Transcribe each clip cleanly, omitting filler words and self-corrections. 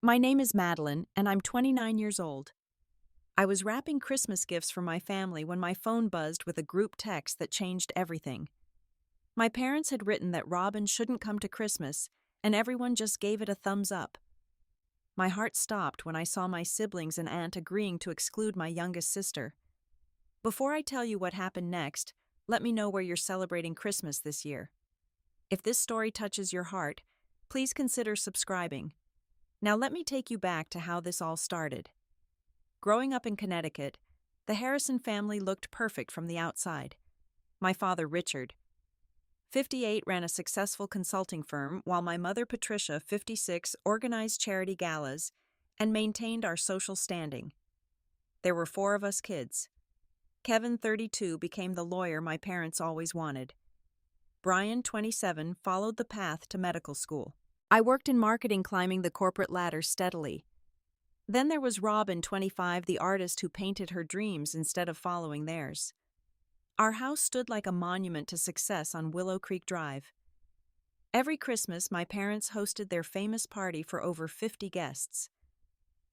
My name is Madeline, and I'm 29 years old. I was wrapping Christmas gifts for my family when my phone buzzed with a group text that changed everything. My parents had written that Robin shouldn't come to Christmas, and everyone just gave it a thumbs up. My heart stopped when I saw my siblings and aunt agreeing to exclude my youngest sister. Before I tell you what happened next, let me know where you're celebrating Christmas this year. If this story touches your heart, please consider subscribing. Now let me take you back to how this all started. Growing up in Connecticut, the Harrison family looked perfect from the outside. My father, Richard, 58, ran a successful consulting firm, while my mother, Patricia, 56, organized charity galas and maintained our social standing. There were 4 of us kids. Kevin, 32, became the lawyer my parents always wanted. Brian, 27, followed the path to medical school. I worked in marketing, climbing the corporate ladder steadily. Then there was Robin, 25, the artist who painted her dreams instead of following theirs. Our house stood like a monument to success on Willow Creek Drive. Every Christmas, my parents hosted their famous party for over 50 guests.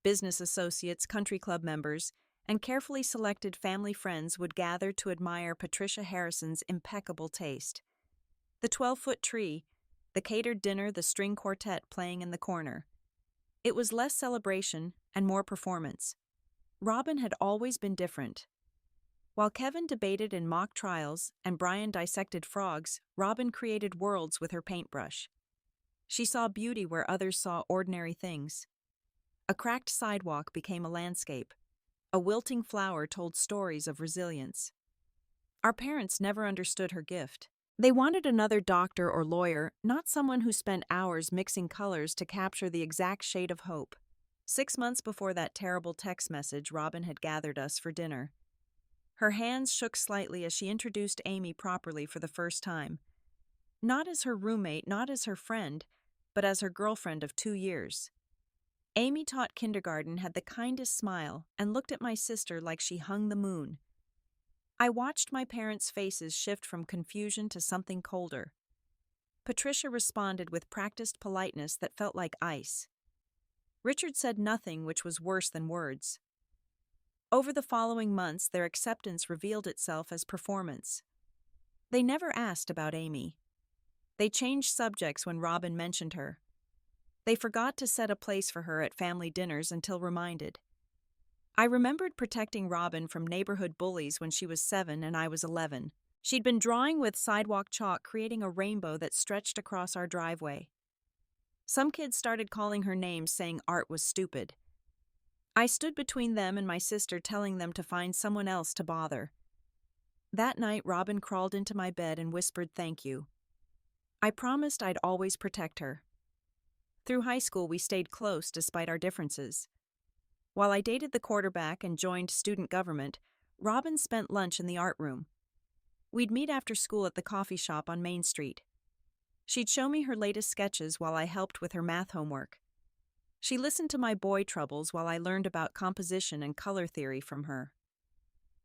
Business associates, country club members, and carefully selected family friends would gather to admire Patricia Harrison's impeccable taste. The 12-foot tree, the catered dinner, the string quartet playing in the corner. It was less celebration and more performance. Robin had always been different. While Kevin debated in mock trials and Brian dissected frogs, Robin created worlds with her paintbrush. She saw beauty where others saw ordinary things. A cracked sidewalk became a landscape. A wilting flower told stories of resilience. Our parents never understood her gift. They wanted another doctor or lawyer, not someone who spent hours mixing colors to capture the exact shade of hope. 6 months before that terrible text message, Robin had gathered us for dinner. Her hands shook slightly as she introduced Amy properly for the first time. Not as her roommate, not as her friend, but as her girlfriend of 2 years. Amy taught kindergarten, had the kindest smile, and looked at my sister like she hung the moon. I watched my parents' faces shift from confusion to something colder. Patricia responded with practiced politeness that felt like ice. Richard said nothing, which was worse than words. Over the following months, their acceptance revealed itself as performance. They never asked about Amy. They changed subjects when Robin mentioned her. They forgot to set a place for her at family dinners until reminded. I remembered protecting Robin from neighborhood bullies when she was 7 and I was 11. She'd been drawing with sidewalk chalk, creating a rainbow that stretched across our driveway. Some kids started calling her names, saying art was stupid. I stood between them and my sister, telling them to find someone else to bother. That night, Robin crawled into my bed and whispered thank you. I promised I'd always protect her. Through high school, we stayed close despite our differences. While I dated the quarterback and joined student government, Robin spent lunch in the art room. We'd meet after school at the coffee shop on Main Street. She'd show me her latest sketches while I helped with her math homework. She listened to my boy troubles while I learned about composition and color theory from her.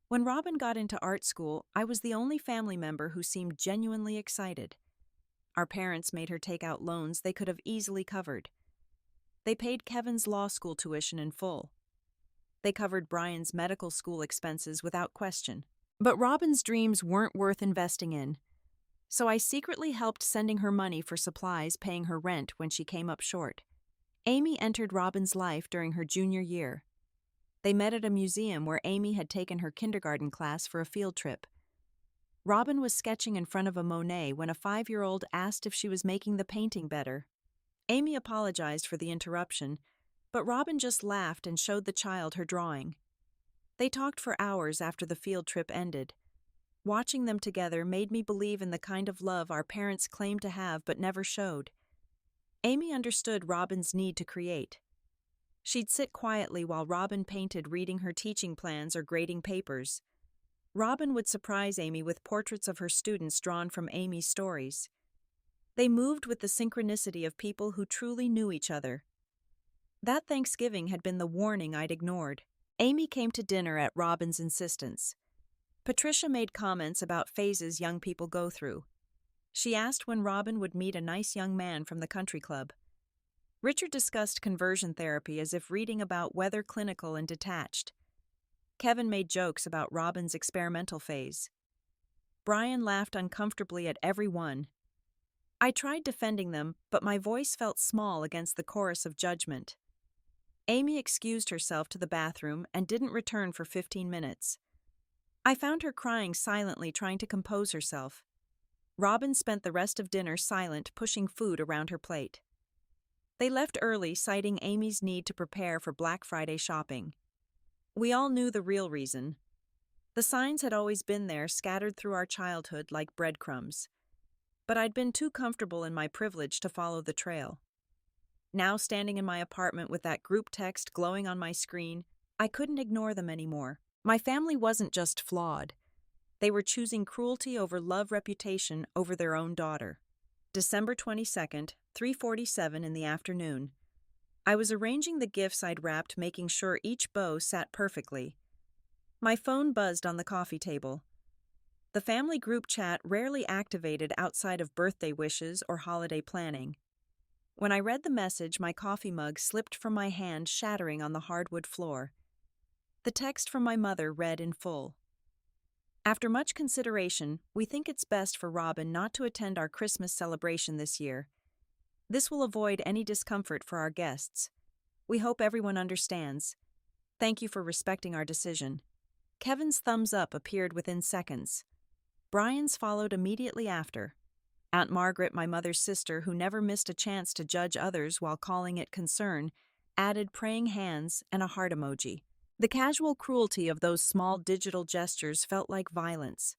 When Robin got into art school, I was the only family member who seemed genuinely excited. Our parents made her take out loans they could have easily covered. They paid Kevin's law school tuition in full. They covered Brian's medical school expenses without question. But Robin's dreams weren't worth investing in. So I secretly helped sending her money for supplies, paying her rent when she came up short. Amy entered Robin's life during her junior year. They met at a museum where Amy had taken her kindergarten class for a field trip. Robin was sketching in front of a Monet when a 5-year-old asked if she was making the painting better. Amy apologized for the interruption, but Robin just laughed and showed the child her drawing. They talked for hours after the field trip ended. Watching them together made me believe in the kind of love our parents claimed to have but never showed. Amy understood Robin's need to create. She'd sit quietly while Robin painted, reading her teaching plans or grading papers. Robin would surprise Amy with portraits of her students drawn from Amy's stories. They moved with the synchronicity of people who truly knew each other. That Thanksgiving had been the warning I'd ignored. Amy came to dinner at Robin's insistence. Patricia made comments about phases young people go through. She asked when Robin would meet a nice young man from the country club. Richard discussed conversion therapy as if reading about whether clinical and detached. Kevin made jokes about Robin's experimental phase. Brian laughed uncomfortably at every one. I tried defending them, but my voice felt small against the chorus of judgment. Amy excused herself to the bathroom and didn't return for 15 minutes. I found her crying silently, trying to compose herself. Robin spent the rest of dinner silent, pushing food around her plate. They left early, citing Amy's need to prepare for Black Friday shopping. We all knew the real reason. The signs had always been there, scattered through our childhood like breadcrumbs. But I'd been too comfortable in my privilege to follow the trail. Now, standing in my apartment with that group text glowing on my screen, I couldn't ignore them anymore. My family wasn't just flawed. They were choosing cruelty over love, reputation over their own daughter. December 22nd, 3:47 in the afternoon. I was arranging the gifts I'd wrapped, making sure each bow sat perfectly. My phone buzzed on the coffee table. The family group chat rarely activated outside of birthday wishes or holiday planning. When I read the message, my coffee mug slipped from my hand, shattering on the hardwood floor. The text from my mother read in full. After much consideration, we think it's best for Robin not to attend our Christmas celebration this year. This will avoid any discomfort for our guests. We hope everyone understands. Thank you for respecting our decision. Kevin's thumbs up appeared within seconds. Brian's followed immediately after. Aunt Margaret, my mother's sister, who never missed a chance to judge others while calling it concern, added praying hands and a heart emoji. The casual cruelty of those small digital gestures felt like violence.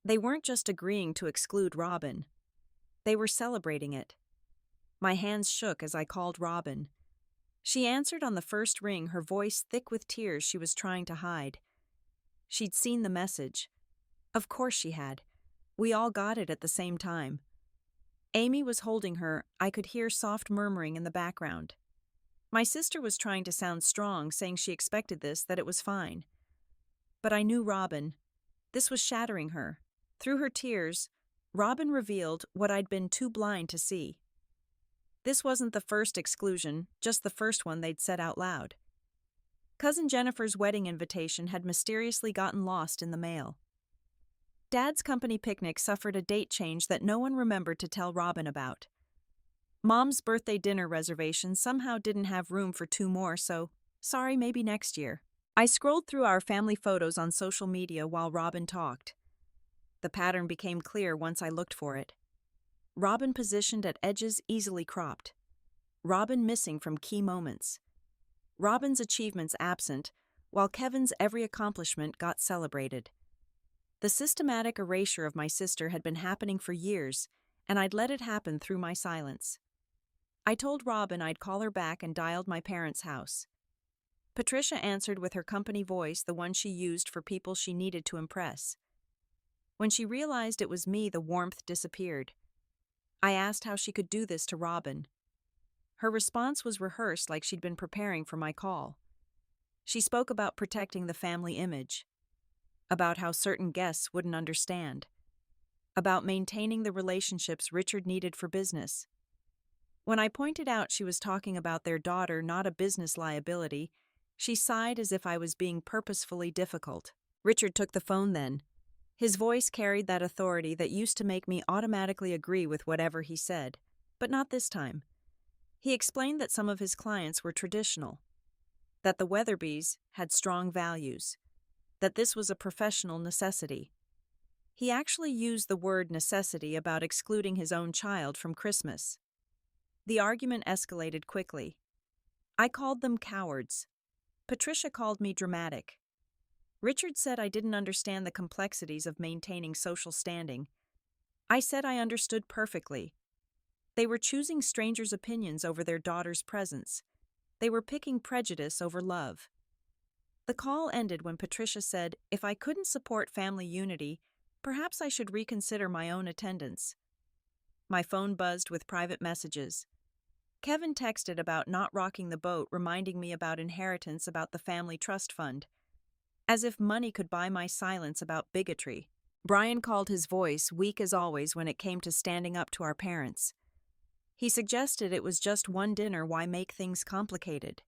They weren't just agreeing to exclude Robin. They were celebrating it. My hands shook as I called Robin. She answered on the first ring, her voice thick with tears she was trying to hide. She'd seen the message. Of course she had. We all got it at the same time. Amy was holding her. I could hear soft murmuring in the background. My sister was trying to sound strong, saying she expected this, that it was fine. But I knew Robin. This was shattering her. Through her tears, Robin revealed what I'd been too blind to see. This wasn't the first exclusion, just the first one they'd said out loud. Cousin Jennifer's wedding invitation had mysteriously gotten lost in the mail. Dad's company picnic suffered a date change that no one remembered to tell Robin about. Mom's birthday dinner reservation somehow didn't have room for 2 more, so sorry, maybe next year. I scrolled through our family photos on social media while Robin talked. The pattern became clear once I looked for it. Robin positioned at edges easily cropped. Robin missing from key moments. Robin's achievements absent, while Kevin's every accomplishment got celebrated. The systematic erasure of my sister had been happening for years, and I'd let it happen through my silence. I told Robin I'd call her back and dialed my parents' house. Patricia answered with her company voice, the one she used for people she needed to impress. When she realized it was me, the warmth disappeared. I asked how she could do this to Robin. Her response was rehearsed, like she'd been preparing for my call. She spoke about protecting the family image, about how certain guests wouldn't understand, about maintaining the relationships Richard needed for business. When I pointed out she was talking about their daughter, not a business liability, she sighed as if I was being purposefully difficult. Richard took the phone then. His voice carried that authority that used to make me automatically agree with whatever he said, but not this time. He explained that some of his clients were traditional, that the Weatherbys had strong values, that this was a professional necessity. He actually used the word necessity about excluding his own child from Christmas. The argument escalated quickly. I called them cowards. Patricia called me dramatic. Richard said I didn't understand the complexities of maintaining social standing. I said I understood perfectly. They were choosing strangers' opinions over their daughter's presence. They were picking prejudice over love. The call ended when Patricia said if I couldn't support family unity, perhaps I should reconsider my own attendance. My phone buzzed with private messages. Kevin texted about not rocking the boat, reminding me about inheritance, about the family trust fund. As if money could buy my silence about bigotry. Brian called, his voice weak as always when it came to standing up to our parents. He suggested it was just one dinner, why make things complicated?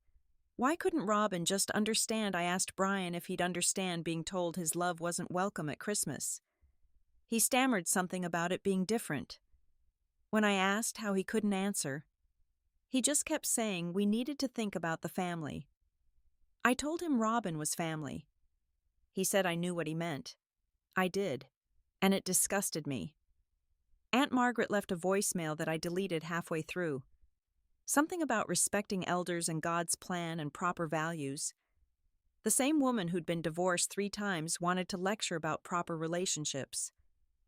Why couldn't Robin just understand? I asked Brian if he'd understand being told his love wasn't welcome at Christmas. He stammered something about it being different. When I asked how, he couldn't answer. He just kept saying we needed to think about the family. I told him Robin was family. He said I knew what he meant. I did, and it disgusted me. Aunt Margaret left a voicemail that I deleted halfway through. Something about respecting elders and God's plan and proper values. The same woman who'd been divorced 3 times wanted to lecture about proper relationships.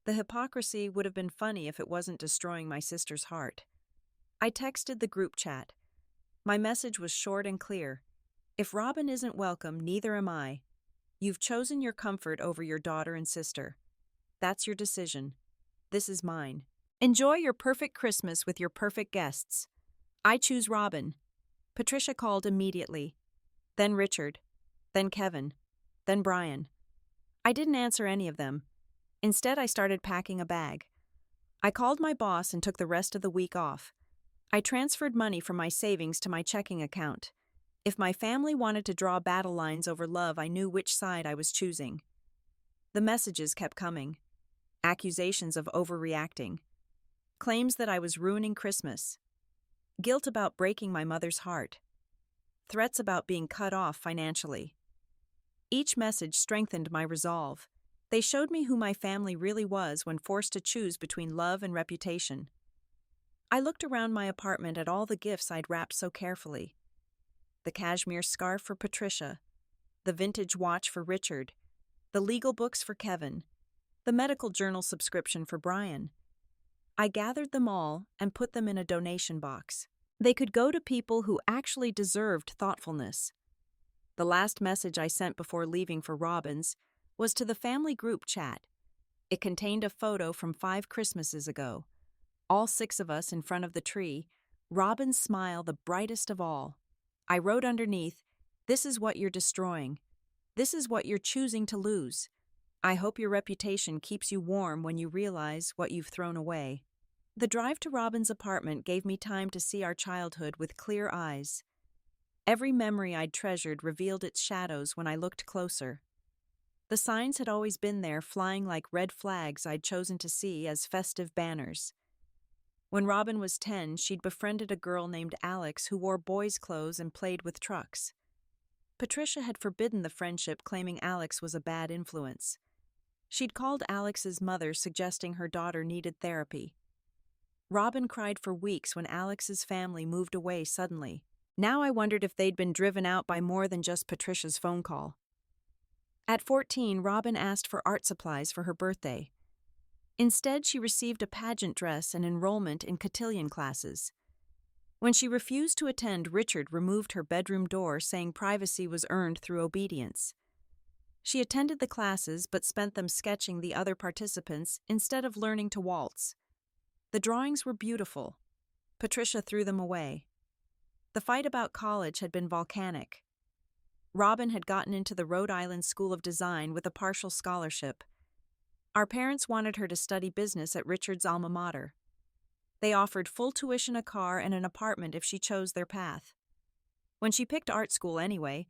The hypocrisy would have been funny if it wasn't destroying my sister's heart. I texted the group chat. My message was short and clear. If Robin isn't welcome, neither am I. You've chosen your comfort over your daughter and sister. That's your decision. This is mine. Enjoy your perfect Christmas with your perfect guests. I choose Robin. Patricia called immediately. Then Richard. Then Kevin. Then Brian. I didn't answer any of them. Instead, I started packing a bag. I called my boss and took the rest of the week off. I transferred money from my savings to my checking account. If my family wanted to draw battle lines over love, I knew which side I was choosing. The messages kept coming. Accusations of overreacting. Claims that I was ruining Christmas. Guilt about breaking my mother's heart. Threats about being cut off financially. Each message strengthened my resolve. They showed me who my family really was when forced to choose between love and reputation. I looked around my apartment at all the gifts I'd wrapped so carefully. The cashmere scarf for Patricia, the vintage watch for Richard, the legal books for Kevin, the medical journal subscription for Brian. I gathered them all and put them in a donation box. They could go to people who actually deserved thoughtfulness. The last message I sent before leaving for Robin's was to the family group chat. It contained a photo from 5 Christmases ago. All 6 of us in front of the tree, Robin's smile the brightest of all. I wrote underneath, "This is what you're destroying. This is what you're choosing to lose. I hope your reputation keeps you warm when you realize what you've thrown away." The drive to Robin's apartment gave me time to see our childhood with clear eyes. Every memory I'd treasured revealed its shadows when I looked closer. The signs had always been there, flying like red flags I'd chosen to see as festive banners. When Robin was 10, she'd befriended a girl named Alex who wore boys' clothes and played with trucks. Patricia had forbidden the friendship, claiming Alex was a bad influence. She'd called Alex's mother, suggesting her daughter needed therapy. Robin cried for weeks when Alex's family moved away suddenly. Now I wondered if they'd been driven out by more than just Patricia's phone call. At 14, Robin asked for art supplies for her birthday. Instead, she received a pageant dress and enrollment in cotillion classes. When she refused to attend, Richard removed her bedroom door, saying privacy was earned through obedience. She attended the classes but spent them sketching the other participants instead of learning to waltz. The drawings were beautiful. Patricia threw them away. The fight about college had been volcanic. Robin had gotten into the Rhode Island School of Design with a partial scholarship. Our parents wanted her to study business at Richard's alma mater. They offered full tuition, a car, and an apartment if she chose their path. When she picked art school anyway,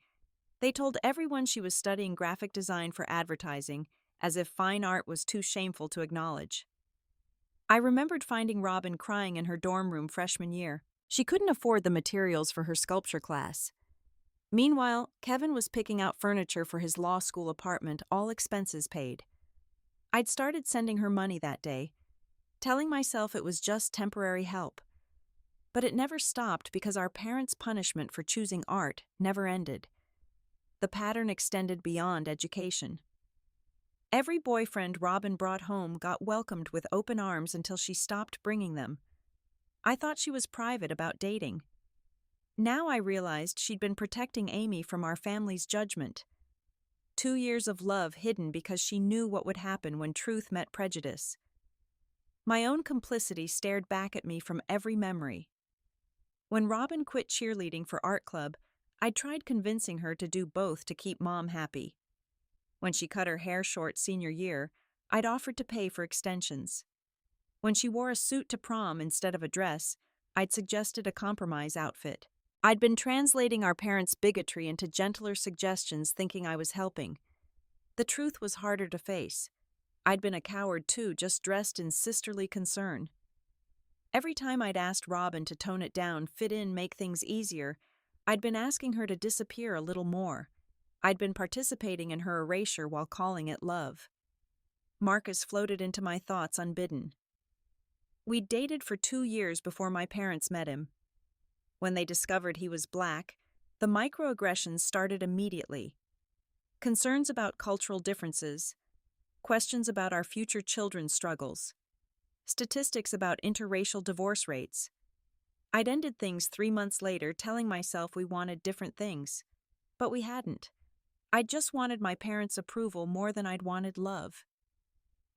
they told everyone she was studying graphic design for advertising, as if fine art was too shameful to acknowledge. I remembered finding Robin crying in her dorm room freshman year. She couldn't afford the materials for her sculpture class. Meanwhile, Kevin was picking out furniture for his law school apartment, all expenses paid. I'd started sending her money that day, telling myself it was just temporary help. But it never stopped because our parents' punishment for choosing art never ended. The pattern extended beyond education. Every boyfriend Robin brought home got welcomed with open arms until she stopped bringing them. I thought she was private about dating. Now I realized she'd been protecting Amy from our family's judgment. 2 years of love hidden because she knew what would happen when truth met prejudice. My own complicity stared back at me from every memory. When Robin quit cheerleading for art club, I tried convincing her to do both to keep Mom happy. When she cut her hair short senior year, I'd offered to pay for extensions. When she wore a suit to prom instead of a dress, I'd suggested a compromise outfit. I'd been translating our parents' bigotry into gentler suggestions, thinking I was helping. The truth was harder to face. I'd been a coward too, just dressed in sisterly concern. Every time I'd asked Robin to tone it down, fit in, make things easier, I'd been asking her to disappear a little more. I'd been participating in her erasure while calling it love. Marcus floated into my thoughts unbidden. We'd dated for 2 years before my parents met him. When they discovered he was black, the microaggressions started immediately. Concerns about cultural differences, questions about our future children's struggles, statistics about interracial divorce rates. I'd ended things 3 months later, telling myself we wanted different things. But we hadn't. I just wanted my parents' approval more than I'd wanted love.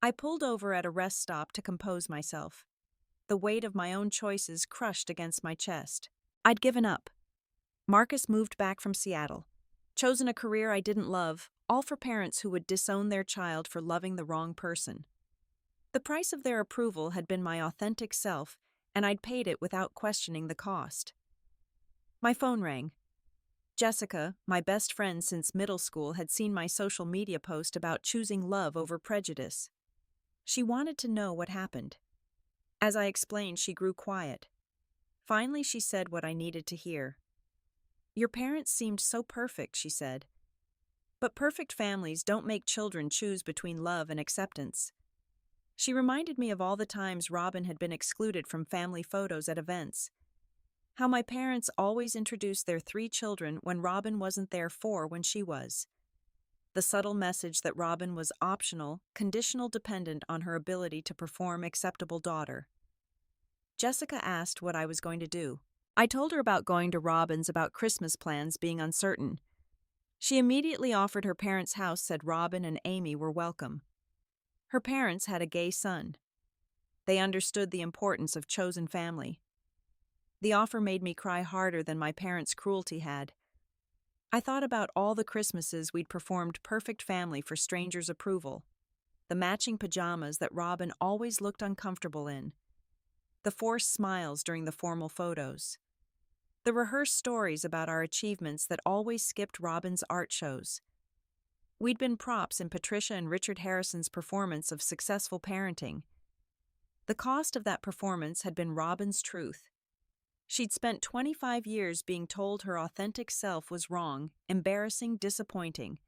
I pulled over at a rest stop to compose myself. The weight of my own choices crushed against my chest. I'd given up. Marcus moved back from Seattle, chosen a career I didn't love, all for parents who would disown their child for loving the wrong person. The price of their approval had been my authentic self, and I'd paid it without questioning the cost. My phone rang. Jessica, my best friend since middle school, had seen my social media post about choosing love over prejudice. She wanted to know what happened. As I explained, she grew quiet. Finally, she said what I needed to hear. "Your parents seemed so perfect," she said. "But perfect families don't make children choose between love and acceptance." She reminded me of all the times Robin had been excluded from family photos at events. How my parents always introduced their 3 children when Robin wasn't there 4 when she was. The subtle message that Robin was optional, conditional dependent on her ability to perform acceptable daughter. Jessica asked what I was going to do. I told her about going to Robin's, about Christmas plans being uncertain. She immediately offered her parents' house, said Robin and Amy were welcome. Her parents had a gay son. They understood the importance of chosen family. The offer made me cry harder than my parents' cruelty had. I thought about all the Christmases we'd performed perfect family for strangers' approval, the matching pajamas that Robin always looked uncomfortable in, the forced smiles during the formal photos, the rehearsed stories about our achievements that always skipped Robin's art shows. We'd been props in Patricia and Richard Harrison's performance of Successful Parenting. The cost of that performance had been Robin's truth. She'd spent 25 years being told her authentic self was wrong, embarrassing, disappointing.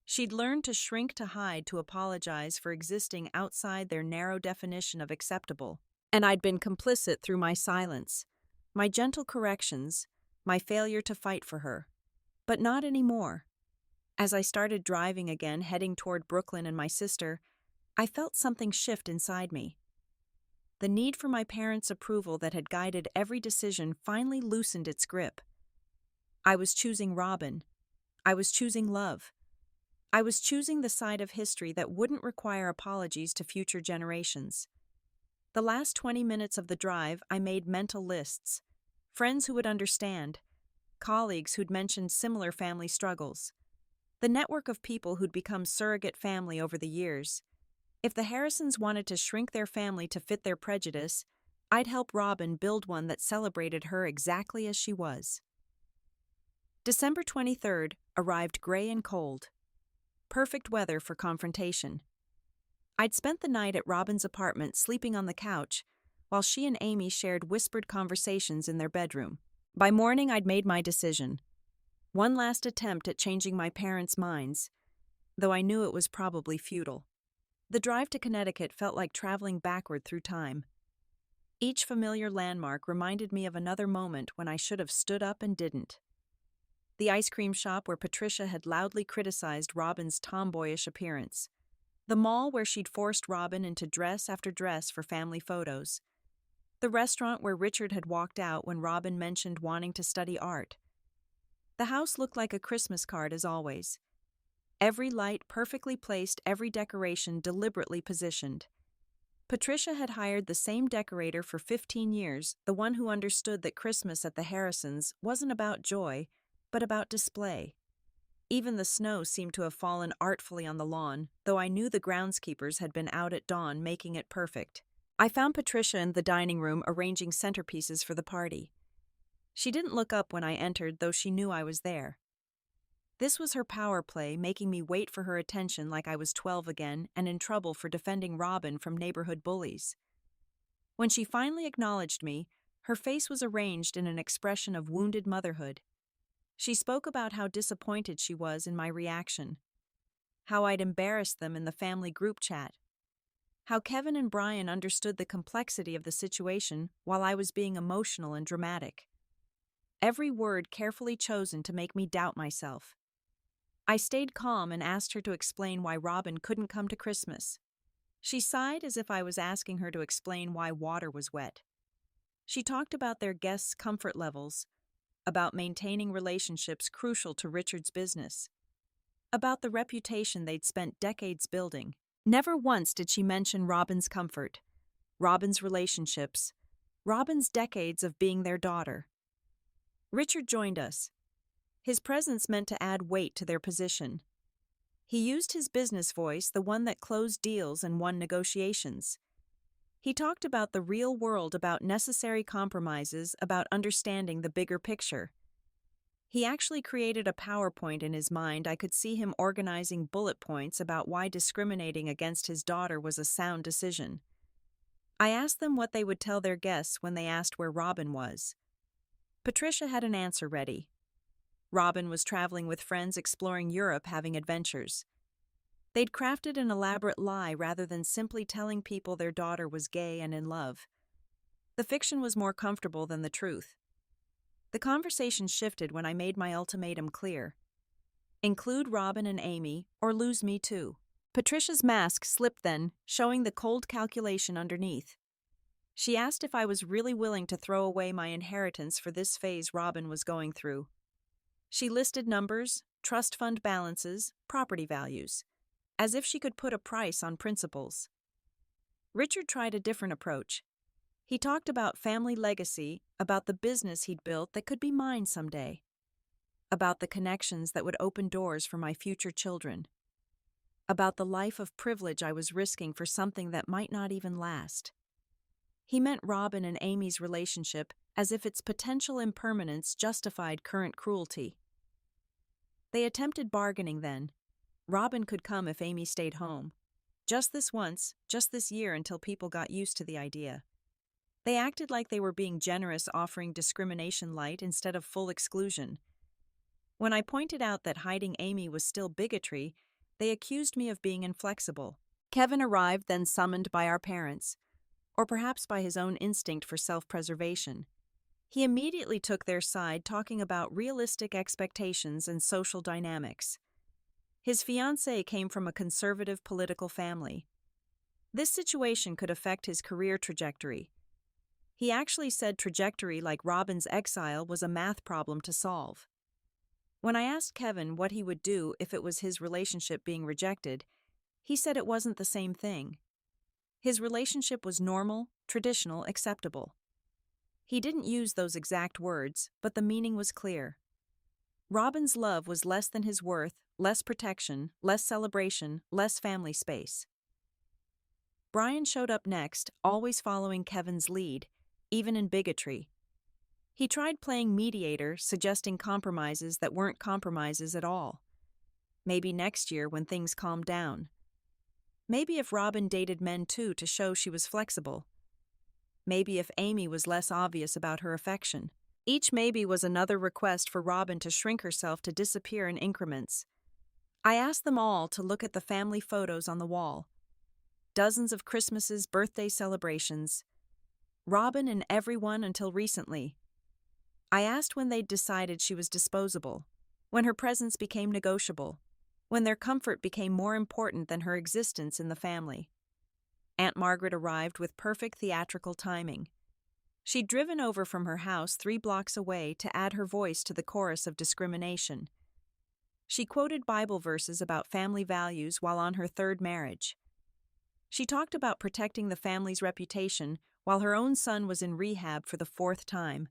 She'd learned to shrink, to hide, to apologize for existing outside their narrow definition of acceptable. And I'd been complicit through my silence, my gentle corrections, my failure to fight for her. But not anymore. As I started driving again, heading toward Brooklyn and my sister, I felt something shift inside me. The need for my parents' approval that had guided every decision finally loosened its grip. I was choosing Robin. I was choosing love. I was choosing the side of history that wouldn't require apologies to future generations. The last 20 minutes of the drive, I made mental lists. Friends who would understand. Colleagues who'd mentioned similar family struggles. The network of people who'd become surrogate family over the years. If the Harrisons wanted to shrink their family to fit their prejudice, I'd help Robin build one that celebrated her exactly as she was. December 23rd arrived gray and cold. Perfect weather for confrontation. I'd spent the night at Robin's apartment sleeping on the couch, while she and Amy shared whispered conversations in their bedroom. By morning, I'd made my decision. One last attempt at changing my parents' minds, though I knew it was probably futile. The drive to Connecticut felt like traveling backward through time. Each familiar landmark reminded me of another moment when I should have stood up and didn't. The ice cream shop where Patricia had loudly criticized Robin's tomboyish appearance. The mall where she'd forced Robin into dress after dress for family photos. The restaurant where Richard had walked out when Robin mentioned wanting to study art. The house looked like a Christmas card as always. Every light perfectly placed, every decoration deliberately positioned. Patricia had hired the same decorator for 15 years, the one who understood that Christmas at the Harrisons wasn't about joy, but about display. Even the snow seemed to have fallen artfully on the lawn, though I knew the groundskeepers had been out at dawn making it perfect. I found Patricia in the dining room arranging centerpieces for the party. She didn't look up when I entered, though she knew I was there. This was her power play, making me wait for her attention like I was 12 again and in trouble for defending Robin from neighborhood bullies. When she finally acknowledged me, her face was arranged in an expression of wounded motherhood. She spoke about how disappointed she was in my reaction, how I'd embarrassed them in the family group chat, how Kevin and Brian understood the complexity of the situation while I was being emotional and dramatic. Every word carefully chosen to make me doubt myself. I stayed calm and asked her to explain why Robin couldn't come to Christmas. She sighed as if I was asking her to explain why water was wet. She talked about their guests' comfort levels, about maintaining relationships crucial to Richard's business, about the reputation they'd spent decades building. Never once did she mention Robin's comfort, Robin's relationships, Robin's decades of being their daughter. Richard joined us. His presence meant to add weight to their position. He used his business voice, the one that closed deals and won negotiations. He talked about the real world, about necessary compromises, about understanding the bigger picture. He actually created a PowerPoint in his mind. I could see him organizing bullet points about why discriminating against his daughter was a sound decision. I asked them what they would tell their guests when they asked where Robin was. Patricia had an answer ready. Robin was traveling with friends, exploring Europe, having adventures. They'd crafted an elaborate lie rather than simply telling people their daughter was gay and in love. The fiction was more comfortable than the truth. The conversation shifted when I made my ultimatum clear. Include Robin and Amy, or lose me too. Patricia's mask slipped then, showing the cold calculation underneath. She asked if I was really willing to throw away my inheritance for this phase Robin was going through. She listed numbers, trust fund balances, property values, as if she could put a price on principles. Richard tried a different approach. He talked about family legacy, about the business he'd built that could be mine someday, about the connections that would open doors for my future children, about the life of privilege I was risking for something that might not even last. He meant Robin and Amy's relationship as if its potential impermanence justified current cruelty. They attempted bargaining then. Robin could come if Amy stayed home. Just this once, just this year, until people got used to the idea. They acted like they were being generous, offering discrimination light instead of full exclusion. When I pointed out that hiding Amy was still bigotry, they accused me of being inflexible. Kevin arrived, then summoned by our parents, or perhaps by his own instinct for self-preservation. He immediately took their side, talking about realistic expectations and social dynamics. His fiancée came from a conservative political family. This situation could affect his career trajectory. He actually said trajectory like Robin's exile was a math problem to solve. When I asked Kevin what he would do if it was his relationship being rejected, he said it wasn't the same thing. His relationship was normal, traditional, acceptable. He didn't use those exact words, but the meaning was clear. Robin's love was less than his worth, less protection, less celebration, less family space. Brian showed up next, always following Kevin's lead, even in bigotry. He tried playing mediator, suggesting compromises that weren't compromises at all. Maybe next year when things calmed down. Maybe if Robin dated men too to show she was flexible. Maybe if Amy was less obvious about her affection. Each maybe was another request for Robin to shrink herself, to disappear in increments. I asked them all to look at the family photos on the wall. Dozens of Christmases, birthday celebrations. Robin and everyone until recently. I asked when they'd decided she was disposable, when her presence became negotiable, when their comfort became more important than her existence in the family. Aunt Margaret arrived with perfect theatrical timing. She'd driven over from her house 3 blocks away to add her voice to the chorus of discrimination. She quoted Bible verses about family values while on her 3rd marriage. She talked about protecting the family's reputation while her own son was in rehab for the 4th time.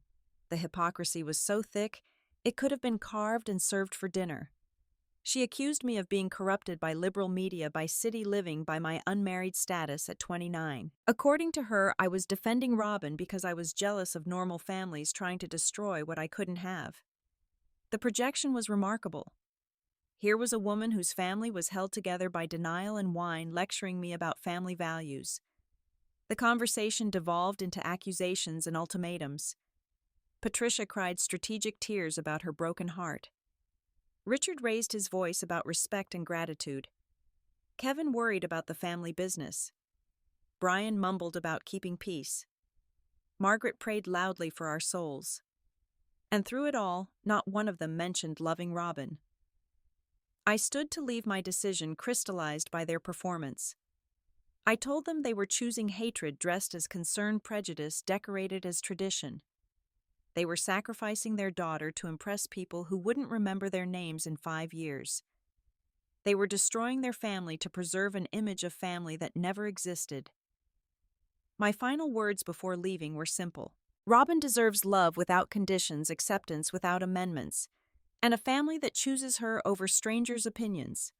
The hypocrisy was so thick, it could have been carved and served for dinner. She accused me of being corrupted by liberal media by city living by my unmarried status at 29. According to her, I was defending Robin because I was jealous of normal families trying to destroy what I couldn't have. The projection was remarkable. Here was a woman whose family was held together by denial and wine lecturing me about family values. The conversation devolved into accusations and ultimatums. Patricia cried strategic tears about her broken heart. Richard raised his voice about respect and gratitude. Kevin worried about the family business. Brian mumbled about keeping peace. Margaret prayed loudly for our souls. And through it all, not one of them mentioned loving Robin. I stood to leave my decision crystallized by their performance. I told them they were choosing hatred dressed as concerned prejudice decorated as tradition. They were sacrificing their daughter to impress people who wouldn't remember their names in 5 years. They were destroying their family to preserve an image of family that never existed. My final words before leaving were simple. Robin deserves love without conditions, acceptance without amendments, and a family that chooses her over strangers' opinions.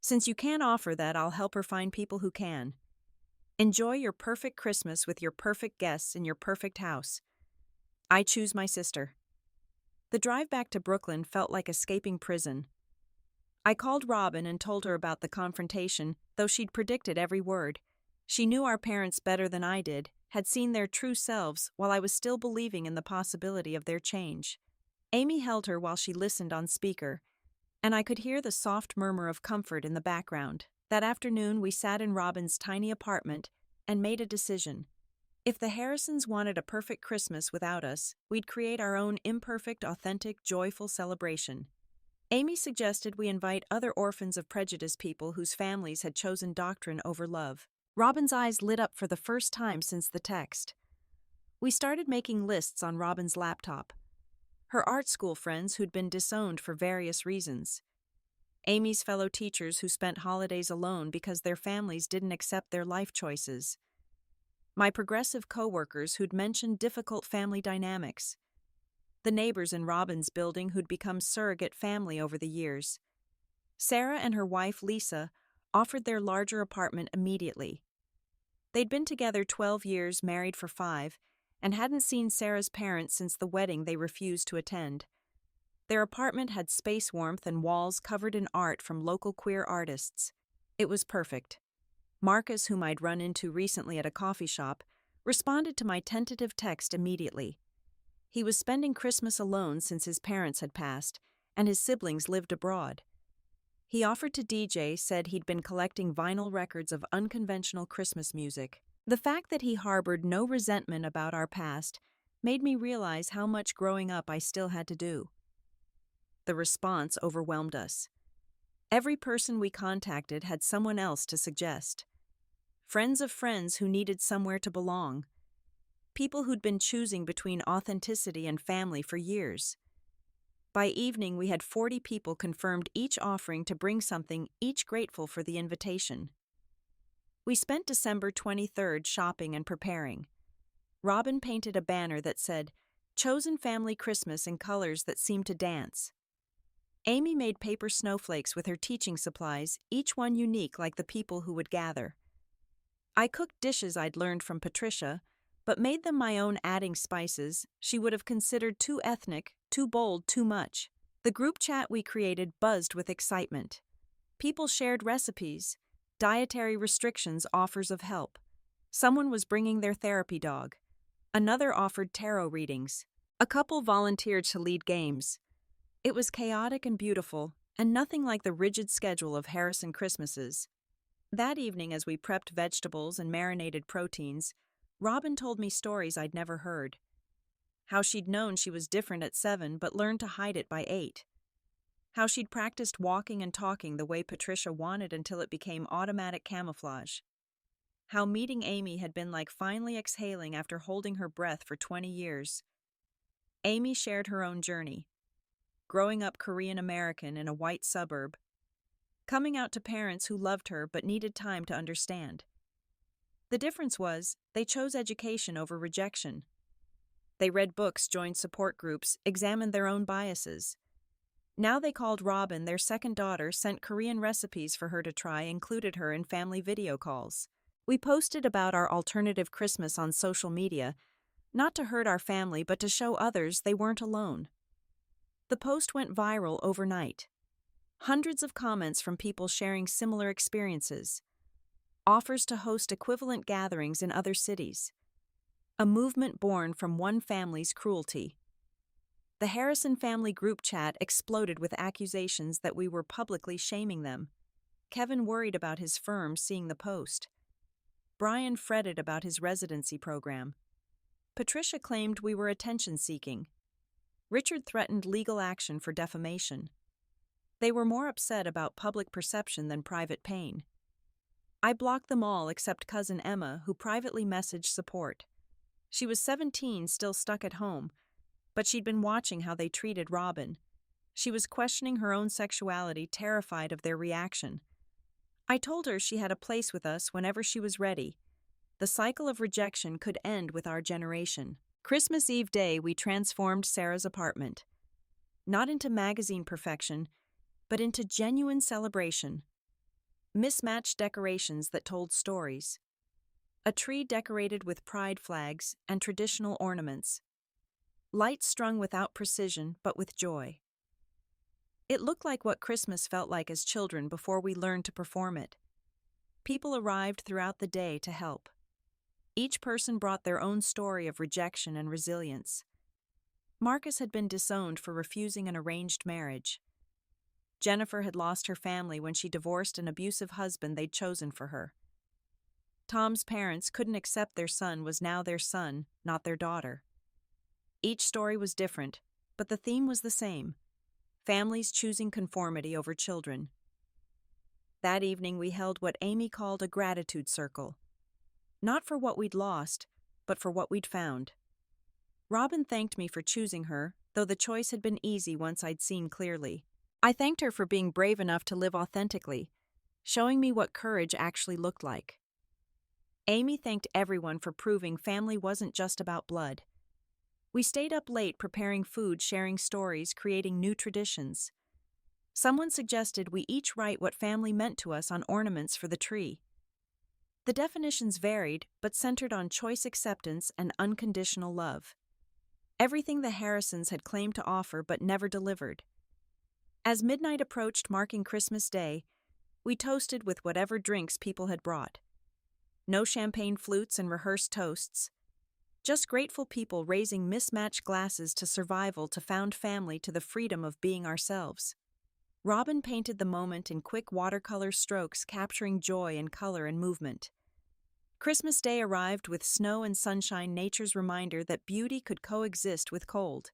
Since you can't offer that, I'll help her find people who can. Enjoy your perfect Christmas with your perfect guests in your perfect house. I choose my sister. The drive back to Brooklyn felt like escaping prison. I called Robin and told her about the confrontation, though she'd predicted every word. She knew our parents better than I did, had seen their true selves while I was still believing in the possibility of their change. Amy held her while she listened on speaker, and I could hear the soft murmur of comfort in the background. That afternoon, we sat in Robin's tiny apartment and made a decision. If the Harrisons wanted a perfect Christmas without us, we'd create our own imperfect, authentic, joyful celebration. Amy suggested we invite other orphans of prejudice people whose families had chosen doctrine over love. Robin's eyes lit up for the first time since the text. We started making lists on Robin's laptop. Her art school friends who'd been disowned for various reasons. Amy's fellow teachers who spent holidays alone because their families didn't accept their life choices. My progressive coworkers who'd mentioned difficult family dynamics. The neighbors in Robin's building who'd become surrogate family over the years. Sarah and her wife Lisa offered their larger apartment immediately. They'd been together 12 years, married for 5, and hadn't seen Sarah's parents since the wedding they refused to attend. Their apartment had space warmth and walls covered in art from local queer artists. It was perfect. Marcus, whom I'd run into recently at a coffee shop, responded to my tentative text immediately. He was spending Christmas alone since his parents had passed, and his siblings lived abroad. He offered to DJ, said he'd been collecting vinyl records of unconventional Christmas music. The fact that he harbored no resentment about our past made me realize how much growing up I still had to do. The response overwhelmed us. Every person we contacted had someone else to suggest. Friends of friends who needed somewhere to belong. People who'd been choosing between authenticity and family for years. By evening, we had 40 people confirmed, each offering to bring something, each grateful for the invitation. We spent December 23rd shopping and preparing. Robin painted a banner that said, "Chosen Family Christmas," in colors that seemed to dance. Amy made paper snowflakes with her teaching supplies, each one unique like the people who would gather. I cooked dishes I'd learned from Patricia, but made them my own, adding spices she would have considered too ethnic, too bold, too much. The group chat we created buzzed with excitement. People shared recipes, dietary restrictions, offers of help. Someone was bringing their therapy dog. Another offered tarot readings. A couple volunteered to lead games. It was chaotic and beautiful, and nothing like the rigid schedule of Harrison Christmases. That evening, as we prepped vegetables and marinated proteins, Robin told me stories I'd never heard. How she'd known she was different at 7 but learned to hide it by 8. How she'd practiced walking and talking the way Patricia wanted until it became automatic camouflage. How meeting Amy had been like finally exhaling after holding her breath for 20 years. Amy shared her own journey. Growing up Korean American in a white suburb. Coming out to parents who loved her but needed time to understand. The difference was, they chose education over rejection. They read books, joined support groups, examined their own biases. Now they called Robin their second daughter, sent Korean recipes for her to try, included her in family video calls. We posted about our alternative Christmas on social media, not to hurt our family but to show others they weren't alone. The post went viral overnight. Hundreds of comments from people sharing similar experiences. Offers to host equivalent gatherings in other cities. A movement born from one family's cruelty. The Harrison family group chat exploded with accusations that we were publicly shaming them. Kevin worried about his firm seeing the post. Brian fretted about his residency program. Patricia claimed we were attention-seeking. Richard threatened legal action for defamation. They were more upset about public perception than private pain. I blocked them all except cousin Emma, who privately messaged support. She was 17, still stuck at home, but she'd been watching how they treated Robin. She was questioning her own sexuality, terrified of their reaction. I told her she had a place with us whenever she was ready. The cycle of rejection could end with our generation. Christmas Eve day, we transformed Sarah's apartment. Not into magazine perfection, but into genuine celebration. Mismatched decorations that told stories. A tree decorated with pride flags and traditional ornaments. Lights strung without precision, but with joy. It looked like what Christmas felt like as children before we learned to perform it. People arrived throughout the day to help. Each person brought their own story of rejection and resilience. Marcus had been disowned for refusing an arranged marriage. Jennifer had lost her family when she divorced an abusive husband they'd chosen for her. Tom's parents couldn't accept their son was now their son, not their daughter. Each story was different, but the theme was the same: families choosing conformity over children. That evening we held what Amy called a gratitude circle. Not for what we'd lost, but for what we'd found. Robin thanked me for choosing her, though the choice had been easy once I'd seen clearly. I thanked her for being brave enough to live authentically, showing me what courage actually looked like. Amy thanked everyone for proving family wasn't just about blood. We stayed up late preparing food, sharing stories, creating new traditions. Someone suggested we each write what family meant to us on ornaments for the tree. The definitions varied, but centered on choice acceptance and unconditional love. Everything the Harrisons had claimed to offer but never delivered. As midnight approached, marking Christmas Day, we toasted with whatever drinks people had brought. No champagne flutes and rehearsed toasts. Just grateful people raising mismatched glasses to survival, to found family, to the freedom of being ourselves. Robin painted the moment in quick watercolor strokes, capturing joy and color and movement. Christmas Day arrived with snow and sunshine, nature's reminder that beauty could coexist with cold.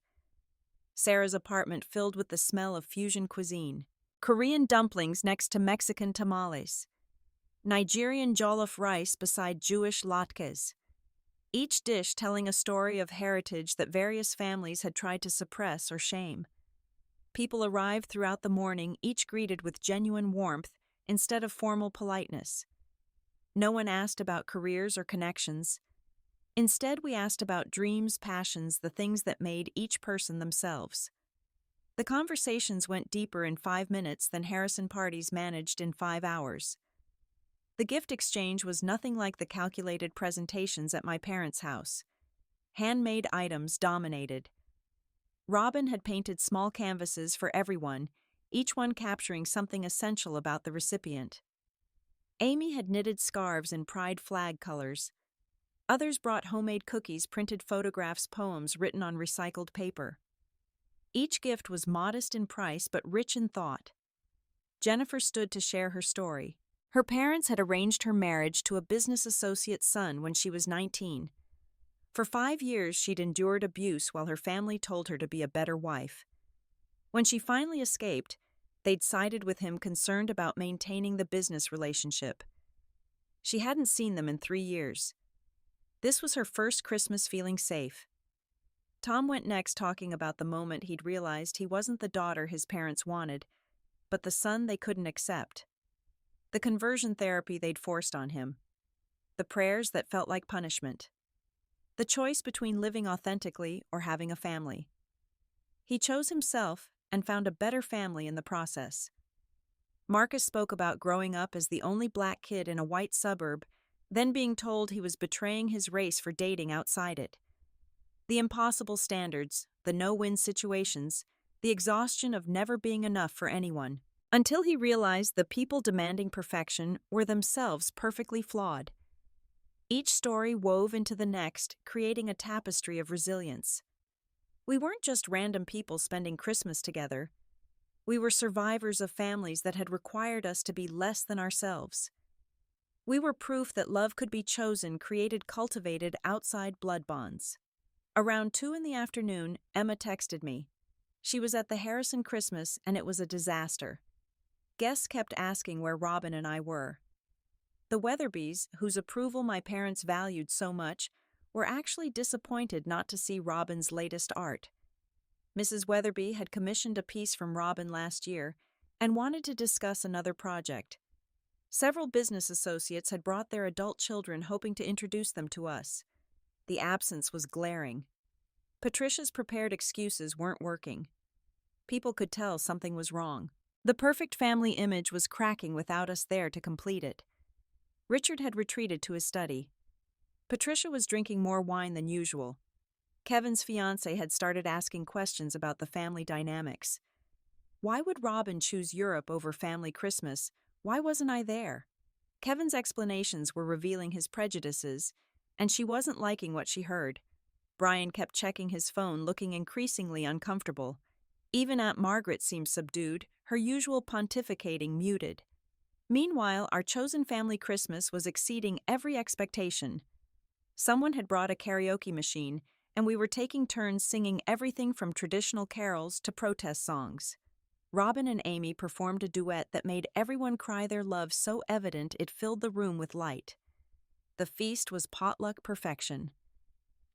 Sarah's apartment filled with the smell of fusion cuisine. Korean dumplings next to Mexican tamales. Nigerian jollof rice beside Jewish latkes. Each dish telling a story of heritage that various families had tried to suppress or shame. People arrived throughout the morning, each greeted with genuine warmth instead of formal politeness. No one asked about careers or connections. Instead, we asked about dreams, passions, the things that made each person themselves. The conversations went deeper in 5 minutes than Harrison parties managed in 5 hours. The gift exchange was nothing like the calculated presentations at my parents' house. Handmade items dominated. Robin had painted small canvases for everyone, each one capturing something essential about the recipient. Amy had knitted scarves in pride flag colors. Others brought homemade cookies, printed photographs, poems written on recycled paper. Each gift was modest in price but rich in thought. Jennifer stood to share her story. Her parents had arranged her marriage to a business associate's son when she was 19. For 5 years, she'd endured abuse while her family told her to be a better wife. When she finally escaped, they'd sided with him, concerned about maintaining the business relationship. She hadn't seen them in 3 years. This was her first Christmas feeling safe. Tom went next, talking about the moment he'd realized he wasn't the daughter his parents wanted, but the son they couldn't accept. The conversion therapy they'd forced on him. The prayers that felt like punishment. The choice between living authentically or having a family. He chose himself, and found a better family in the process. Marcus spoke about growing up as the only black kid in a white suburb, then being told he was betraying his race for dating outside it. The impossible standards, the no-win situations, the exhaustion of never being enough for anyone, until he realized the people demanding perfection were themselves perfectly flawed. Each story wove into the next, creating a tapestry of resilience. We weren't just random people spending Christmas together. We were survivors of families that had required us to be less than ourselves. We were proof that love could be chosen, created, cultivated outside blood bonds. Around 2 in the afternoon, Emma texted me. She was at the Harrison Christmas and it was a disaster. Guests kept asking where Robin and I were. The Weatherbys, whose approval my parents valued so much, were actually disappointed not to see Robin's latest art. Mrs. Weatherby had commissioned a piece from Robin last year and wanted to discuss another project. Several business associates had brought their adult children hoping to introduce them to us. The absence was glaring. Patricia's prepared excuses weren't working. People could tell something was wrong. The perfect family image was cracking without us there to complete it. Richard had retreated to his study. Patricia was drinking more wine than usual. Kevin's fiancé had started asking questions about the family dynamics. Why would Robin choose Europe over family Christmas? Why wasn't I there? Kevin's explanations were revealing his prejudices, and she wasn't liking what she heard. Brian kept checking his phone, looking increasingly uncomfortable. Even Aunt Margaret seemed subdued, her usual pontificating muted. Meanwhile, our chosen family Christmas was exceeding every expectation. Someone had brought a karaoke machine, and we were taking turns singing everything from traditional carols to protest songs. Robin and Amy performed a duet that made everyone cry their love so evident it filled the room with light. The feast was potluck perfection.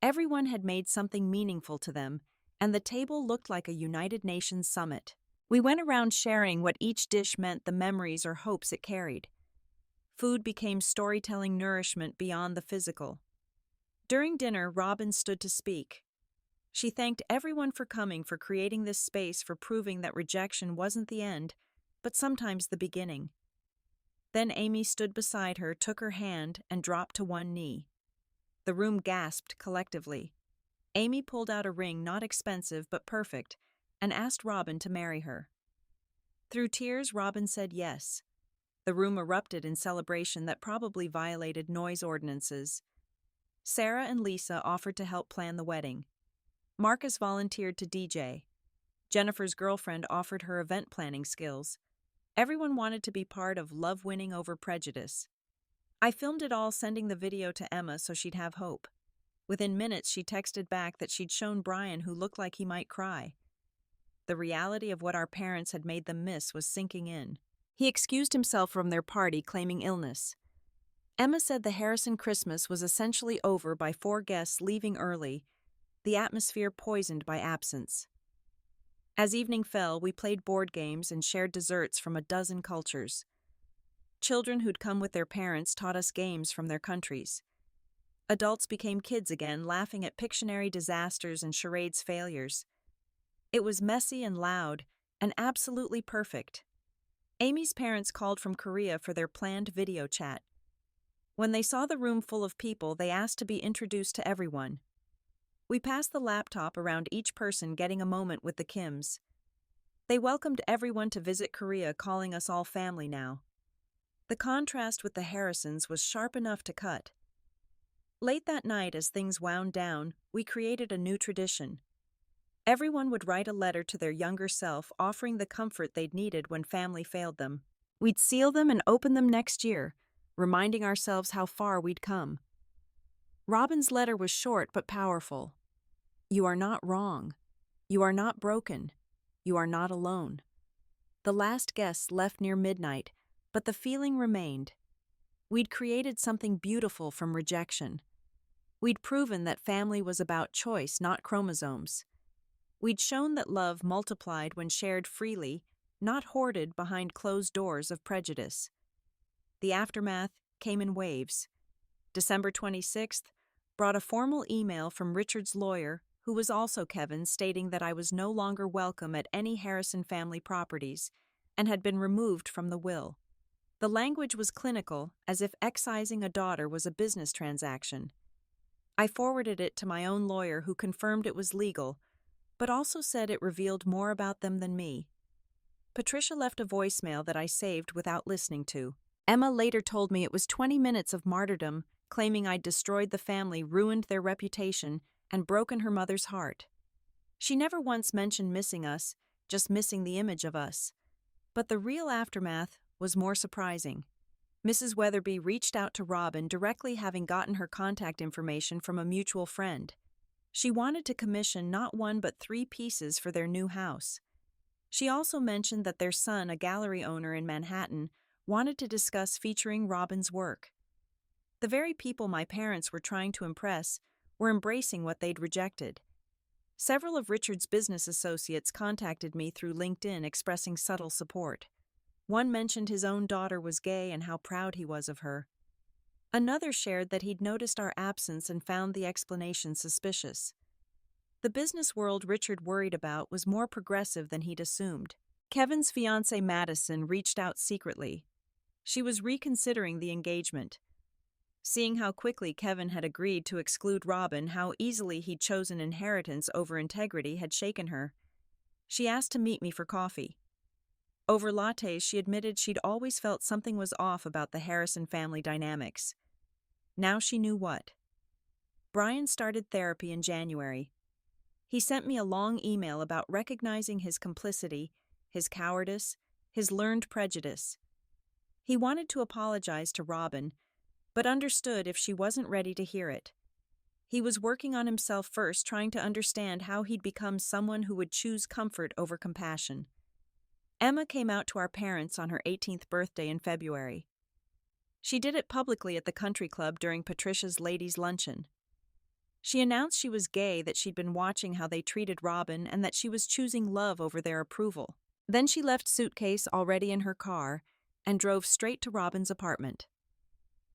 Everyone had made something meaningful to them, and the table looked like a United Nations summit. We went around sharing what each dish meant, the memories or hopes it carried. Food became storytelling nourishment beyond the physical. During dinner, Robin stood to speak. She thanked everyone for coming, for creating this space, for proving that rejection wasn't the end, but sometimes the beginning. Then Amy stood beside her, took her hand, and dropped to one knee. The room gasped collectively. Amy pulled out a ring, not expensive but perfect, and asked Robin to marry her. Through tears, Robin said yes. The room erupted in celebration that probably violated noise ordinances. Sarah and Lisa offered to help plan the wedding. Marcus volunteered to DJ. Jennifer's girlfriend offered her event planning skills. Everyone wanted to be part of love winning over prejudice. I filmed it all, sending the video to Emma so she'd have hope. Within minutes, she texted back that she'd shown Brian, who looked like he might cry. The reality of what our parents had made them miss was sinking in. He excused himself from their party, claiming illness. Emma said the Harrison Christmas was essentially over by 4 guests leaving early, the atmosphere poisoned by absence. As evening fell, we played board games and shared desserts from a dozen cultures. Children who'd come with their parents taught us games from their countries. Adults became kids again, laughing at Pictionary disasters and charades failures. It was messy and loud, and absolutely perfect. Amy's parents called from Korea for their planned video chat. When they saw the room full of people, they asked to be introduced to everyone. We passed the laptop around each person, getting a moment with the Kims. They welcomed everyone to visit Korea, calling us all family now. The contrast with the Harrisons was sharp enough to cut. Late that night, as things wound down, we created a new tradition. Everyone would write a letter to their younger self, offering the comfort they'd needed when family failed them. We'd seal them and open them next year, reminding ourselves how far we'd come. Robin's letter was short but powerful. You are not wrong. You are not broken. You are not alone. The last guests left near midnight, but the feeling remained. We'd created something beautiful from rejection. We'd proven that family was about choice, not chromosomes. We'd shown that love multiplied when shared freely, not hoarded behind closed doors of prejudice. The aftermath came in waves. December 26th brought a formal email from Richard's lawyer, who was also Kevin, stating that I was no longer welcome at any Harrison family properties and had been removed from the will. The language was clinical, as if excising a daughter was a business transaction. I forwarded it to my own lawyer, who confirmed it was legal, but also said it revealed more about them than me. Patricia left a voicemail that I saved without listening to. Emma later told me it was 20 minutes of martyrdom, claiming I'd destroyed the family, ruined their reputation, and broken her mother's heart. She never once mentioned missing us, just missing the image of us. But the real aftermath was more surprising. Mrs. Weatherby reached out to Robin directly, having gotten her contact information from a mutual friend. She wanted to commission not one but 3 pieces for their new house. She also mentioned that their son, a gallery owner in Manhattan, wanted to discuss featuring Robin's work. The very people my parents were trying to impress were embracing what they'd rejected. Several of Richard's business associates contacted me through LinkedIn expressing subtle support. One mentioned his own daughter was gay and how proud he was of her. Another shared that he'd noticed our absence and found the explanation suspicious. The business world Richard worried about was more progressive than he'd assumed. Kevin's fiancée Madison reached out secretly. She was reconsidering the engagement. Seeing how quickly Kevin had agreed to exclude Robin, how easily he'd chosen inheritance over integrity had shaken her. She asked to meet me for coffee. Over lattes, she admitted she'd always felt something was off about the Harrison family dynamics. Now she knew what. Brian started therapy in January. He sent me a long email about recognizing his complicity, his cowardice, his learned prejudice. He wanted to apologize to Robin, but understood if she wasn't ready to hear it. He was working on himself first, trying to understand how he'd become someone who would choose comfort over compassion. Emma came out to our parents on her 18th birthday in February. She did it publicly at the country club during Patricia's ladies' luncheon. She announced she was gay, that she'd been watching how they treated Robin, and that she was choosing love over their approval. Then she left suitcase already in her car and drove straight to Robin's apartment.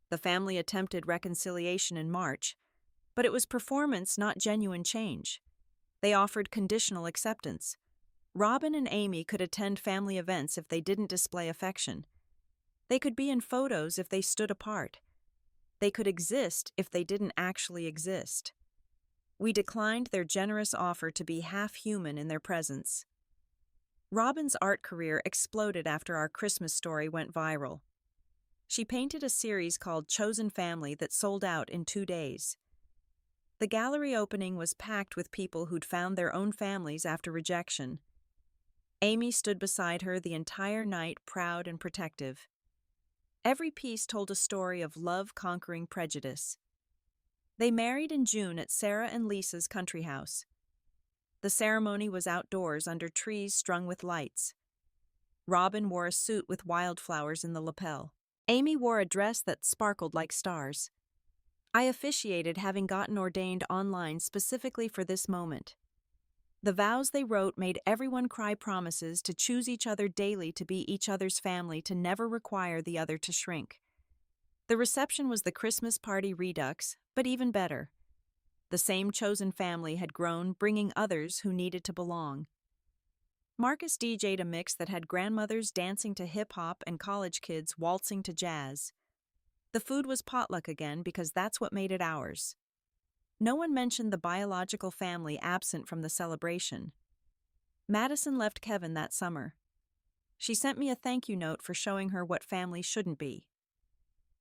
The family attempted reconciliation in March, but it was performance, not genuine change. They offered conditional acceptance. Robin and Amy could attend family events if they didn't display affection. They could be in photos if they stood apart. They could exist if they didn't actually exist. We declined their generous offer to be half human in their presence. Robin's art career exploded after our Christmas story went viral. She painted a series called Chosen Family that sold out in 2 days. The gallery opening was packed with people who'd found their own families after rejection. Amy stood beside her the entire night, proud and protective. Every piece told a story of love conquering prejudice. They married in June at Sarah and Lisa's country house. The ceremony was outdoors under trees strung with lights. Robin wore a suit with wildflowers in the lapel. Amy wore a dress that sparkled like stars. I officiated, having gotten ordained online specifically for this moment. The vows they wrote made everyone cry promises to choose each other daily, to be each other's family, to never require the other to shrink. The reception was the Christmas party redux, but even better. The same chosen family had grown, bringing others who needed to belong. Marcus DJ'd a mix that had grandmothers dancing to hip-hop and college kids waltzing to jazz. The food was potluck again, because that's what made it ours. No one mentioned the biological family absent from the celebration. Madison left Kevin that summer. She sent me a thank you note for showing her what family shouldn't be.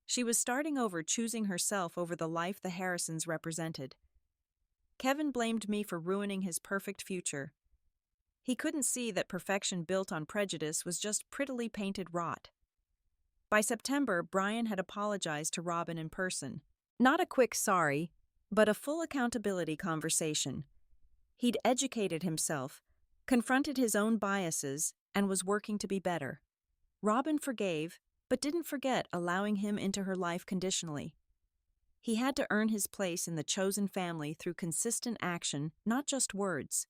She was starting over, choosing herself over the life the Harrisons represented. Kevin blamed me for ruining his perfect future. He couldn't see that perfection built on prejudice was just prettily painted rot. By September, Brian had apologized to Robin in person. Not a quick sorry, but a full accountability conversation. He'd educated himself, confronted his own biases, and was working to be better. Robin forgave, but didn't forget allowing him into her life conditionally. He had to earn his place in the chosen family through consistent action, not just words.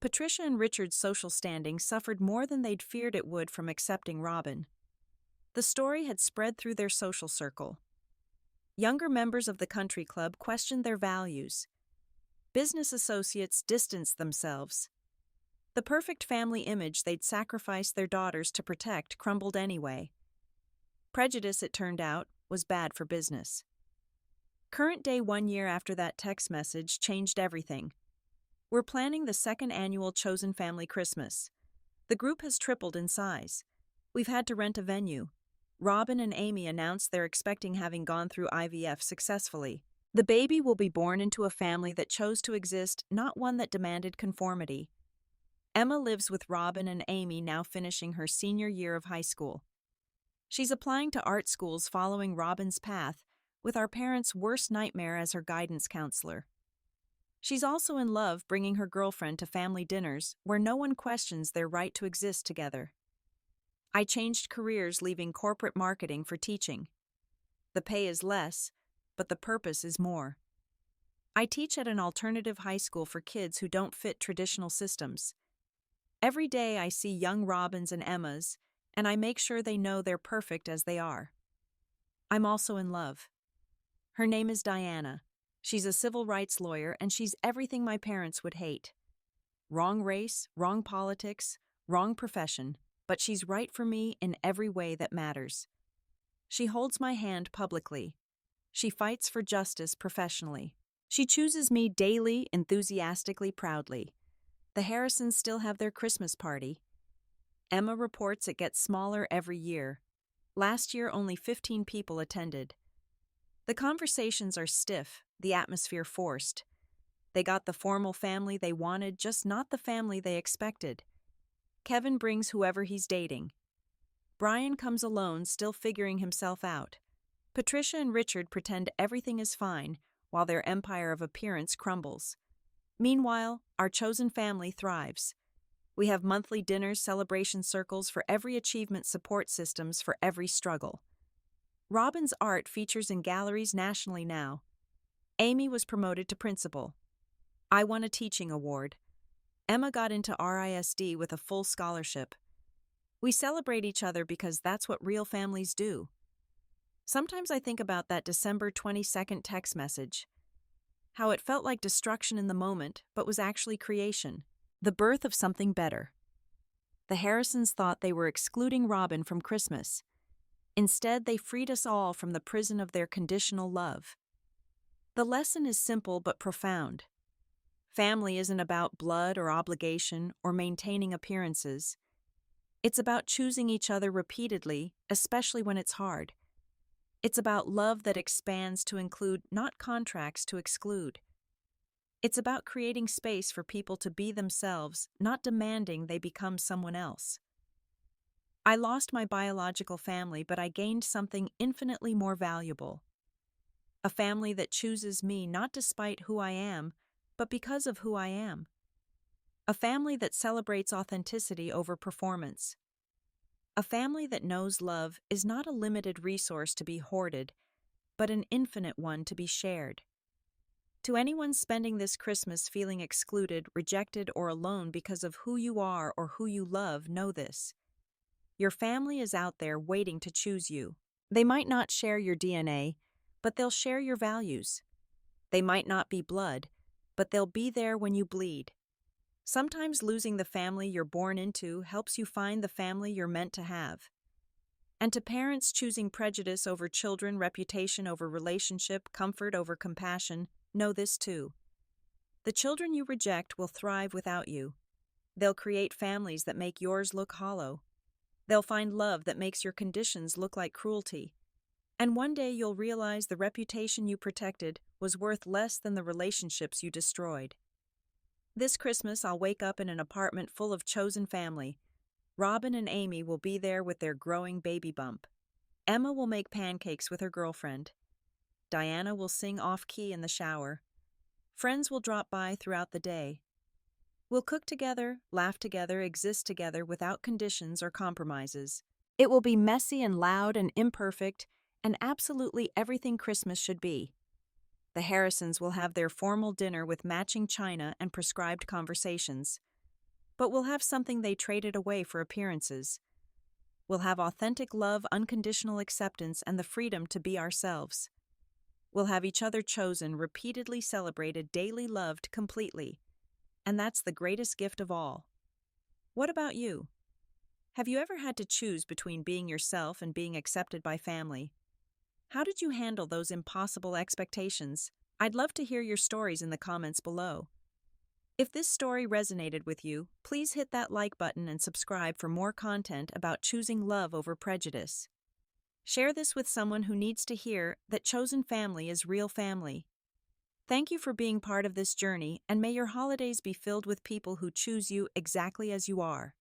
Patricia and Richard's social standing suffered more than they'd feared it would from accepting Robin. The story had spread through their social circle. Younger members of the country club questioned their values. Business associates distanced themselves. The perfect family image they'd sacrificed their daughters to protect crumbled anyway. Prejudice, it turned out, was bad for business. Current day 1 year after that text message changed everything. We're planning the second annual Chosen Family Christmas. The group has tripled in size. We've had to rent a venue. Robin and Amy announced they're expecting having gone through IVF successfully. The baby will be born into a family that chose to exist, not one that demanded conformity. Emma lives with Robin and Amy, now finishing her senior year of high school. She's applying to art schools following Robin's path, with our parents' worst nightmare as her guidance counselor. She's also in love bringing her girlfriend to family dinners where no one questions their right to exist together. I changed careers, leaving corporate marketing for teaching. The pay is less, but the purpose is more. I teach at an alternative high school for kids who don't fit traditional systems. Every day I see young Robins and Emmas, and I make sure they know they're perfect as they are. I'm also in love. Her name is Diana. She's a civil rights lawyer, and she's everything my parents would hate. Wrong race, wrong politics, wrong profession, but she's right for me in every way that matters. She holds my hand publicly. She fights for justice professionally. She chooses me daily, enthusiastically, proudly. The Harrisons still have their Christmas party. Emma reports it gets smaller every year. Last year, only 15 people attended. The conversations are stiff, the atmosphere forced. They got the formal family they wanted, just not the family they expected. Kevin brings whoever he's dating. Brian comes alone, still figuring himself out. Patricia and Richard pretend everything is fine, while their empire of appearance crumbles. Meanwhile, our chosen family thrives. We have monthly dinners, celebration circles for every achievement, support systems for every struggle. Robin's art features in galleries nationally now. Amy was promoted to principal. I won a teaching award. Emma got into RISD with a full scholarship. We celebrate each other because that's what real families do. Sometimes I think about that December 22nd text message. How it felt like destruction in the moment, but was actually creation. The birth of something better. The Harrisons thought they were excluding Robin from Christmas. Instead, they freed us all from the prison of their conditional love. The lesson is simple but profound. Family isn't about blood or obligation or maintaining appearances. It's about choosing each other repeatedly, especially when it's hard. It's about love that expands to include, not contracts to exclude. It's about creating space for people to be themselves, not demanding they become someone else. I lost my biological family, but I gained something infinitely more valuable. A family that chooses me not despite who I am, but because of who I am. A family that celebrates authenticity over performance. A family that knows love is not a limited resource to be hoarded, but an infinite one to be shared. To anyone spending this Christmas feeling excluded, rejected, or alone because of who you are or who you love, know this. Your family is out there waiting to choose you. They might not share your DNA, but they'll share your values. They might not be blood, but they'll be there when you bleed. Sometimes losing the family you're born into helps you find the family you're meant to have. And to parents choosing prejudice over children, reputation over relationship, comfort over compassion, know this too. The children you reject will thrive without you. They'll create families that make yours look hollow. They'll find love that makes your conditions look like cruelty. And one day you'll realize the reputation you protected was worth less than the relationships you destroyed. This Christmas, I'll wake up in an apartment full of chosen family. Robin and Amy will be there with their growing baby bump. Emma will make pancakes with her girlfriend. Diana will sing off-key in the shower. Friends will drop by throughout the day. We'll cook together, laugh together, exist together without conditions or compromises. It will be messy and loud and imperfect, and absolutely everything Christmas should be. The Harrisons will have their formal dinner with matching china and prescribed conversations. But we'll have something they traded away for appearances. We'll have authentic love, unconditional acceptance, and the freedom to be ourselves. We'll have each other chosen, repeatedly celebrated, daily loved completely. And that's the greatest gift of all. What about you? Have you ever had to choose between being yourself and being accepted by family? How did you handle those impossible expectations? I'd love to hear your stories in the comments below. If this story resonated with you, please hit that like button and subscribe for more content about choosing love over prejudice. Share this with someone who needs to hear that chosen family is real family. Thank you for being part of this journey, and may your holidays be filled with people who choose you exactly as you are.